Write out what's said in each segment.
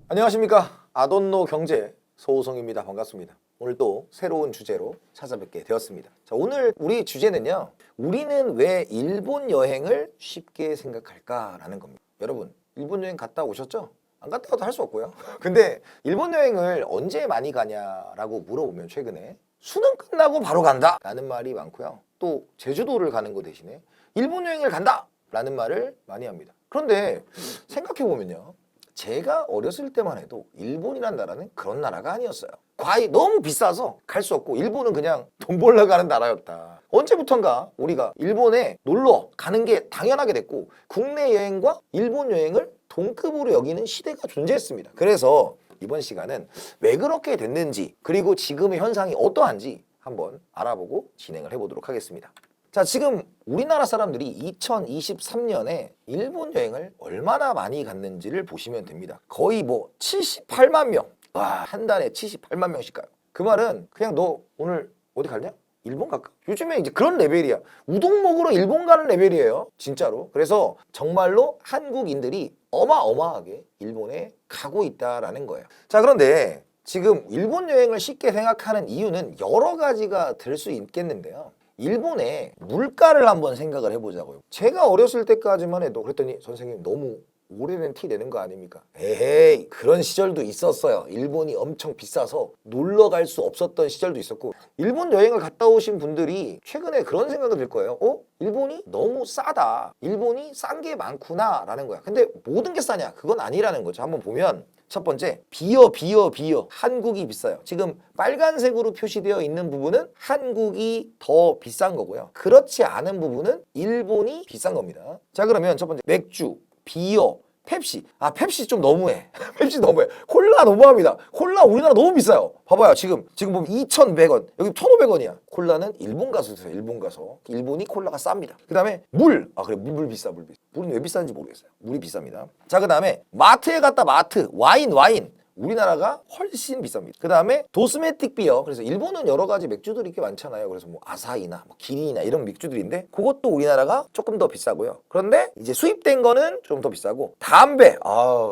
안녕하십니까. 아돈노 경제 소우성입니다. 반갑습니다. 오늘 또 새로운 주제로 찾아뵙게 되었습니다. 자, 오늘 우리 주제는요, 우리는 왜 일본 여행을 쉽게 생각할까라는 겁니다. 여러분, 일본 여행 갔다 오셨죠? 안 갔다 와도 할 수 없고요. 근데 일본 여행을 언제 많이 가냐라고 물어보면 최근에 수능 끝나고 바로 간다 라는 말이 많고요. 또 제주도를 가는 거 대신에 일본 여행을 간다 라는 말을 많이 합니다. 그런데 생각해보면요, 제가 어렸을 때만 해도 일본이란 나라는 그런 나라가 아니었어요. 과히 너무 비싸서 갈 수 없고, 일본은 그냥 돈 벌러 가는 나라였다. 언제부턴가 우리가 일본에 놀러 가는 게 당연하게 됐고, 국내 여행과 일본 여행을 동급으로 여기는 시대가 존재했습니다. 그래서 이번 시간은 왜 그렇게 됐는지, 그리고 지금의 현상이 어떠한지 한번 알아보고 진행을 해보도록 하겠습니다. 자, 지금 우리나라 사람들이 2023년에 일본 여행을 얼마나 많이 갔는지를 보시면 됩니다. 거의 뭐 78만 명. 와, 한 달에 78만 명씩 가요. 그 말은 그냥 너 오늘 어디 갈냐? 일본 갈까? 요즘에 이제 그런 레벨이야. 우동 먹으러 일본 가는 레벨이에요. 진짜로. 그래서 정말로 한국인들이 어마어마하게 일본에 가고 있다라는 거예요. 자, 그런데 지금 일본 여행을 쉽게 생각하는 이유는 여러 가지가 될 수 있겠는데요. 일본의 물가를 한번 생각을 해보자고요. 제가 어렸을 때까지만 해도 그랬더니 선생님 너무 오래된 티 내는 거 아닙니까? 에헤이, 그런 시절도 있었어요. 일본이 엄청 비싸서 놀러 갈 수 없었던 시절도 있었고, 일본 여행을 갔다 오신 분들이 최근에 그런 생각을 들 거예요. 일본이 너무 싸다. 일본이 싼 게 많구나 라는 거야. 근데 모든 게 싸냐? 그건 아니라는 거죠. 한번 보면 첫 번째, 비어. 한국이 비싸요. 지금 빨간색으로 표시되어 있는 부분은 한국이 더 비싼 거고요. 그렇지 않은 부분은 일본이 비싼 겁니다. 자, 그러면 첫 번째, 맥주, 비어, 펩시. 아, 펩시 좀 너무해. 펩시 너무해. 콜라 너무합니다. 콜라 우리나라 너무 비싸요. 봐봐요. 지금 보면 2,100원, 여기 1,500원이야. 콜라는 일본 가서 드세요. 일본 가서. 일본이 콜라가 쌉니다. 그 다음에 물. 아, 그래, 물 비싸. 물은 왜 비싼지 모르겠어요. 물이 비쌉니다. 자, 그 다음에 마트에 갔다 마트. 와인. 우리나라가 훨씬 비쌉니다. 그 다음에 도스메틱 비어. 그래서 일본은 여러 가지 맥주들이 꽤 많잖아요. 그래서 뭐 아사히나 뭐 기린이나 이런 맥주들인데 그것도 우리나라가 조금 더 비싸고요. 그런데 이제 수입된 거는 좀 더 비싸고, 담배.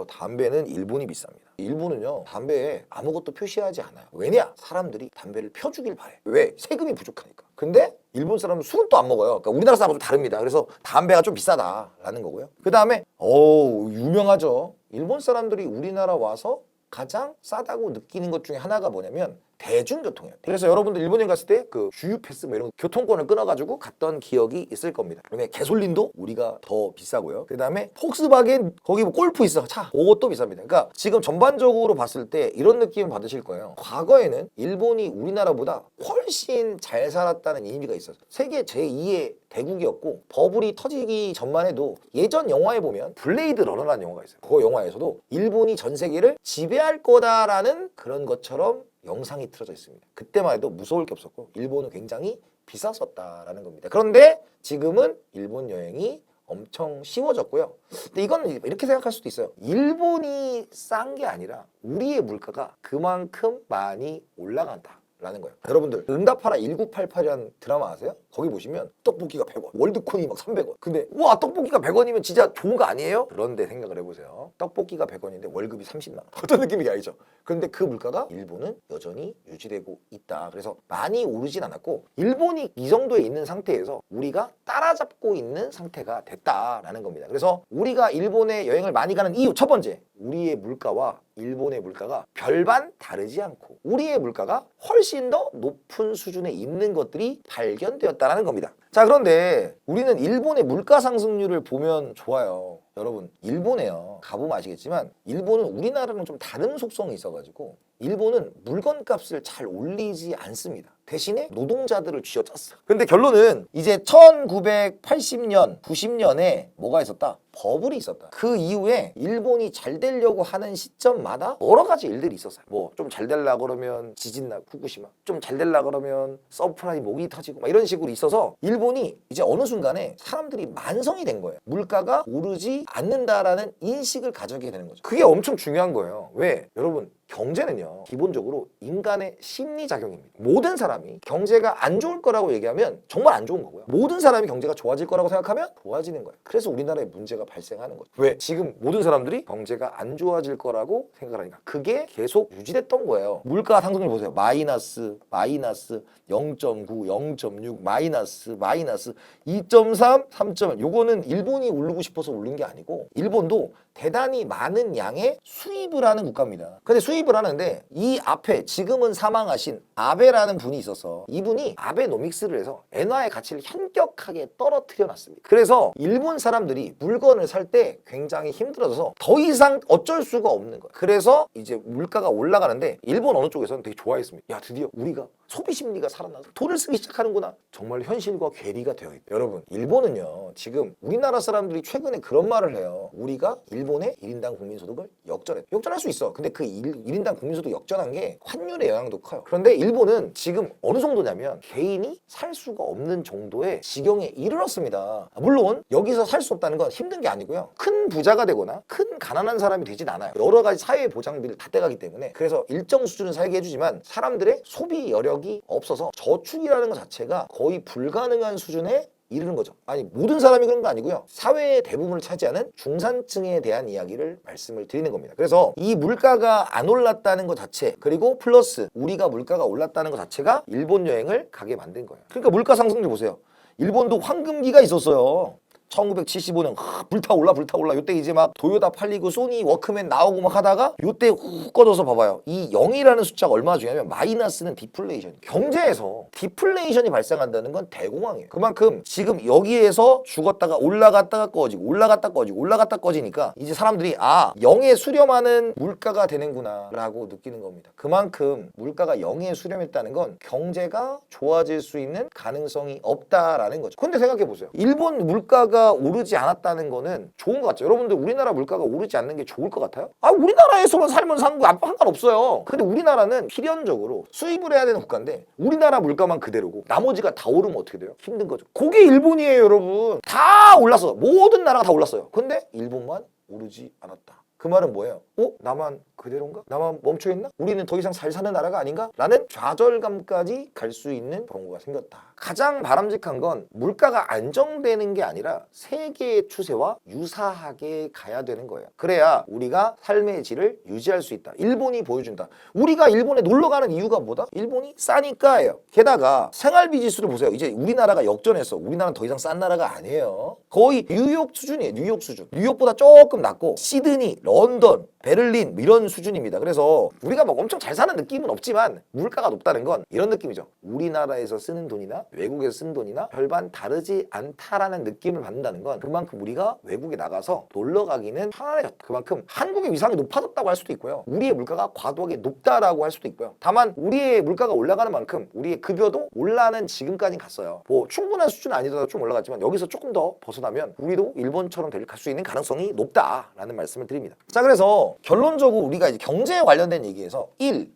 담배는 일본이 비쌉니다. 일본은요, 담배에 아무것도 표시하지 않아요. 왜냐? 사람들이 담배를 펴주길 바래. 왜? 세금이 부족하니까. 근데 일본 사람은 술은 또 안 먹어요. 그러니까 우리나라 사람하고 좀 다릅니다. 그래서 담배가 좀 비싸다라는 거고요. 그 다음에 유명하죠. 일본 사람들이 우리나라 와서 가장 싸다고 느끼는 것 중에 하나가 뭐냐면 대중교통이에요. 그래서 여러분들 일본 여행 갔을 때 그 주유 패스 뭐 이런 교통권을 끊어가지고 갔던 기억이 있을 겁니다. 그다음에 가솔린도 우리가 더 비싸고요. 그 다음에 폭스바겐, 거기 뭐 골프 있어, 차, 그것도 비쌉니다. 그러니까 지금 전반적으로 봤을 때 이런 느낌 받으실 거예요. 과거에는 일본이 우리나라보다 훨씬 잘 살았다는 의미가 있었어요. 세계 제2의 대국이었고, 버블이 터지기 전만 해도 예전 영화에 보면 블레이드 러너라는 영화가 있어요. 그 영화에서도 일본이 전 세계를 지배할 거다라는 그런 것처럼 영상이 틀어져 있습니다. 그때만 해도 무서울 게 없었고, 일본은 굉장히 비쌌었다라는 겁니다. 그런데 지금은 일본 여행이 엄청 쉬워졌고요. 근데 이건 이렇게 생각할 수도 있어요. 일본이 싼 게 아니라 우리의 물가가 그만큼 많이 올라간다 라는 거예요. 여러분들, 응답하라 1988이라는 드라마 아세요? 거기 보시면 떡볶이가 100원, 월드콘이 막 300원. 근데 와, 떡볶이가 100원이면 진짜 좋은 거 아니에요? 그런데 생각을 해보세요. 떡볶이가 100원인데 월급이 30만 원. 어떤 느낌인지 알죠? 그런데 그 물가가 일본은 여전히 유지되고 있다. 그래서 많이 오르진 않았고, 일본이 이 정도에 있는 상태에서 우리가 따라잡고 있는 상태가 됐다라는 겁니다. 그래서 우리가 일본에 여행을 많이 가는 이유, 첫 번째, 우리의 물가와 일본의 물가가 별반 다르지 않고 우리의 물가가 훨씬 더 높은 수준에 있는 것들이 발견되었다는 겁니다. 자, 그런데 우리는 일본의 물가 상승률을 보면 좋아요. 여러분, 일본에요, 가보면 아시겠지만 일본은 우리나라랑 좀 다른 속성이 있어가지고 일본은 물건값을 잘 올리지 않습니다. 대신에 노동자들을 쥐어짰어. 근데 결론은 이제 1980년, 90년에 뭐가 있었다? 버블이 있었다. 그 이후에 일본이 잘 되려고 하는 시점마다 여러 가지 일들이 있었어요. 뭐 좀 잘 되려 그러면 지진 나고 후쿠시마, 좀 잘 되려 그러면 서프라임 목이 터지고 막 이런 식으로 있어서 일본이 이제 어느 순간에 사람들이 만성이 된 거예요. 물가가 오르지 않는다라는 인식을 가지게 되는 거죠. 그게 엄청 중요한 거예요. 왜? 여러분, 경제는요 기본적으로 인간의 심리작용입니다. 모든 사람이 경제가 안 좋을 거라고 얘기하면 정말 안 좋은 거고요. 모든 사람이 경제가 좋아질 거라고 생각하면 좋아지는 거예요. 그래서 우리나라에 문제가 발생하는 거죠. 왜? 지금 모든 사람들이 경제가 안 좋아질 거라고 생각하니까 그게 계속 유지됐던 거예요. 물가 상승률 보세요. 마이너스 0.9, 0.6, 마이너스 2.3, 3.1. 요거는 일본이 오르고 싶어서 오른 게 아니고 일본도 대단히 많은 양의 수입을 하는 국가입니다. 근데 수입을 하는데 이 앞에 지금은 사망하신 아베라는 분이 있어서 이분이 아베노믹스를 해서 엔화의 가치를 현격하게 떨어뜨려 놨습니다. 그래서 일본 사람들이 물건을 살 때 굉장히 힘들어져서 더 이상 어쩔 수가 없는 거예요. 그래서 이제 물가가 올라가는데 일본 어느 쪽에서는 되게 좋아했습니다. 야, 드디어 우리가 소비 심리가 살아나서 돈을 쓰기 시작하는구나. 정말 현실과 괴리가 되어 있다. 여러분, 일본은요 지금 우리나라 사람들이 최근에 그런 말을 해요. 우리가 일본의 1인당 국민소득을 역전했다. 역전할 수 있어. 근데 그 1인당 국민소득 역전한 게 환율의 영향도 커요. 그런데 일본은 지금 어느 정도냐면 개인이 살 수가 없는 정도의 지경에 이르렀습니다. 물론 여기서 살 수 없다는 건 힘든 게 아니고요. 큰 부자가 되거나 큰 가난한 사람이 되진 않아요. 여러 가지 사회 보장비를 다 떼가기 때문에 그래서 일정 수준은 살게 해주지만 사람들의 소비 여력이 없어서 저축이라는 것 자체가 거의 불가능한 수준에 이르는 거죠. 아니, 모든 사람이 그런 거 아니고요. 사회의 대부분을 차지하는 중산층에 대한 이야기를 말씀을 드리는 겁니다. 그래서 이 물가가 안 올랐다는 것 자체, 그리고 플러스 우리가 물가가 올랐다는 것 자체가 일본 여행을 가게 만든 거예요. 그러니까 물가 상승률 보세요. 일본도 황금기가 있었어요. 1975년 불타올라 요때 이제 막 도요타 팔리고 소니 워크맨 나오고 막 하다가 요때 훅 꺼져서 봐봐요. 이 0이라는 숫자가 얼마나 중요하면 마이너스는 디플레이션. 경제에서 디플레이션이 발생한다는 건 대공황이에요. 그만큼 지금 여기에서 죽었다가 올라갔다가 꺼지니까 이제 사람들이 0에 수렴하는 물가가 되는구나 라고 느끼는 겁니다. 그만큼 물가가 0에 수렴했다는 건 경제가 좋아질 수 있는 가능성이 없다라는 거죠. 근데 생각해 보세요. 일본 물가가 오르지 않았다는 거는 좋은 것 같죠. 여러분들 우리나라 물가가 오르지 않는 게 좋을 것 같아요? 우리나라에서만 살면 사는 거 상관없어요. 근데 우리나라는 필연적으로 수입을 해야 되는 국가인데 우리나라 물가만 그대로고 나머지가 다 오르면 어떻게 돼요? 힘든 거죠. 그게 일본이에요, 여러분. 다 올랐어. 모든 나라가 다 올랐어요. 근데 일본만 오르지 않았다. 그 말은 뭐예요? 나만 그대로인가? 나만 멈춰있나? 우리는 더 이상 잘 사는 나라가 아닌가? 라는 좌절감까지 갈 수 있는 경우가 생겼다. 가장 바람직한 건 물가가 안정되는 게 아니라 세계의 추세와 유사하게 가야 되는 거예요. 그래야 우리가 삶의 질을 유지할 수 있다. 일본이 보여준다. 우리가 일본에 놀러 가는 이유가 뭐다? 일본이 싸니까예요. 게다가 생활비 지수를 보세요. 이제 우리나라가 역전했어. 우리나라는 더 이상 싼 나라가 아니에요. 거의 뉴욕 수준이에요. 뉴욕 수준. 뉴욕보다 조금 낮고 시드니, 런던, 베를린 이런 수준입니다. 그래서 우리가 막 엄청 잘 사는 느낌은 없지만 물가가 높다는 건 이런 느낌이죠. 우리나라에서 쓰는 돈이나 외국에서 쓰는 돈이나 별반 다르지 않다라는 느낌을 받는다는 건 그만큼 우리가 외국에 나가서 놀러 가기는 편안해졌다. 그만큼 한국의 위상이 높아졌다고 할 수도 있고요. 우리의 물가가 과도하게 높다라고 할 수도 있고요. 다만 우리의 물가가 올라가는 만큼 우리의 급여도 올라는 지금까지 갔어요. 뭐 충분한 수준은 아니더라도 좀 올라갔지만 여기서 조금 더 벗어나면 우리도 일본처럼 갈 수 있는 가능성이 높다라는 말씀을 드립니다. 자, 그래서 결론적으로 우리가 이제 경제에 관련된 얘기에서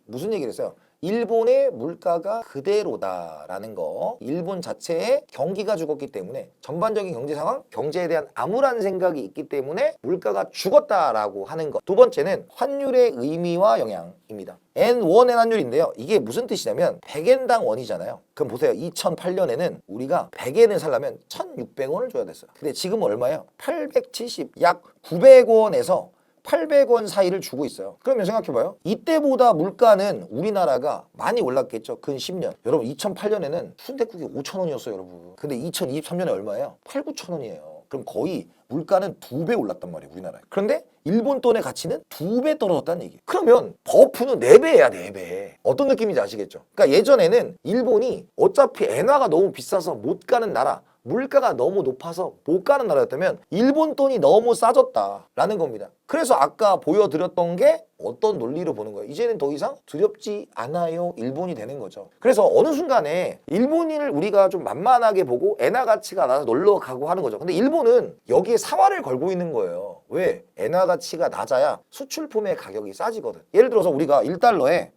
무슨 얘기를 했어요? 일본의 물가가 그대로다라는 거. 일본 자체의 경기가 죽었기 때문에 전반적인 경제 상황, 경제에 대한 암울한 생각이 있기 때문에 물가가 죽었다라고 하는 것. 두 번째는 환율의 의미와 영향입니다. N1엔 환율인데요. 이게 무슨 뜻이냐면 100엔당 원이잖아요. 그럼 보세요. 2008년에는 우리가 100엔을 살려면 1,600원을 줘야 됐어요. 근데 지금은 얼마예요? 870, 약 900원에서 800원 사이를 주고 있어요. 그러면 생각해봐요. 이때보다 물가는 우리나라가 많이 올랐겠죠. 근 10년. 여러분 2008년에는 순댓국이 5,000원이었어요, 여러분. 근데 2023년에 얼마예요? 8, 9,000원이에요. 그럼 거의 물가는 2배 올랐단 말이에요, 우리나라에. 그런데 일본 돈의 가치는 2배 떨어졌다는 얘기. 그러면 버프는 4배야, 4배. 어떤 느낌인지 아시겠죠? 그러니까 예전에는 일본이 어차피 엔화가 너무 비싸서 못 가는 나라, 물가가 너무 높아서 못 가는 나라였다면 일본 돈이 너무 싸졌다라는 겁니다. 그래서 아까 보여드렸던 게 어떤 논리로 보는 거예요? 이제는 더 이상 두렵지 않아요 일본이 되는 거죠. 그래서 어느 순간에 일본인을 우리가 좀 만만하게 보고 엔화 가치가 낮아서 놀러 가고 하는 거죠. 근데 일본은 여기에 사활을 걸고 있는 거예요. 왜? 엔화 가치가 낮아야 수출품의 가격이 싸지거든. 예를 들어서 우리가 1달러에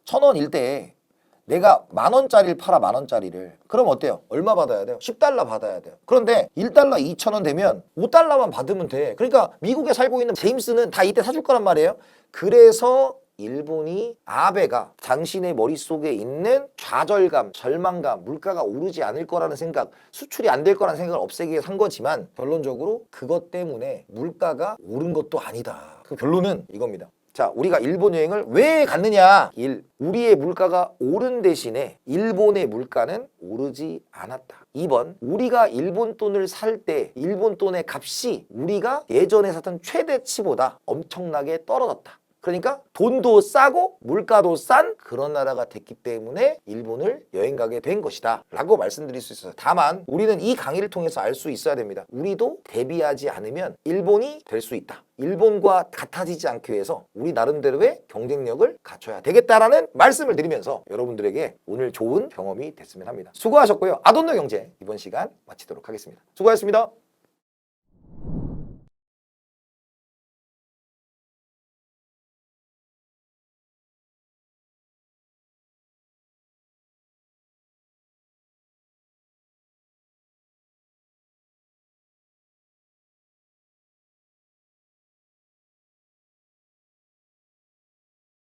1,000원 일대에 내가 10,000원짜리를 팔아 10,000원짜리를. 그럼 어때요? 얼마 받아야 돼요? 10달러 받아야 돼요. 그런데 1달러 2,000원 되면 5달러만 받으면 돼. 그러니까 미국에 살고 있는 제임스는 다 이때 사줄 거란 말이에요. 그래서 일본이 아베가 당신의 머릿속에 있는 좌절감, 절망감, 물가가 오르지 않을 거라는 생각, 수출이 안 될 거라는 생각을 없애기 위해 산 거지만 결론적으로 그것 때문에 물가가 오른 것도 아니다. 그 결론은 이겁니다. 자, 우리가 일본 여행을 왜 갔느냐? 1. 우리의 물가가 오른 대신에 일본의 물가는 오르지 않았다. 2번. 우리가 일본 돈을 살 때 일본 돈의 값이 우리가 예전에 샀던 최대치보다 엄청나게 떨어졌다. 그러니까 돈도 싸고 물가도 싼 그런 나라가 됐기 때문에 일본을 여행 가게 된 것이다 라고 말씀드릴 수 있어요. 다만 우리는 이 강의를 통해서 알 수 있어야 됩니다. 우리도 대비하지 않으면 일본이 될 수 있다. 일본과 같아지지 않기 위해서 우리 나름대로의 경쟁력을 갖춰야 되겠다라는 말씀을 드리면서 여러분들에게 오늘 좋은 경험이 됐으면 합니다. 수고하셨고요. 아돈노 경제 이번 시간 마치도록 하겠습니다. 수고하셨습니다.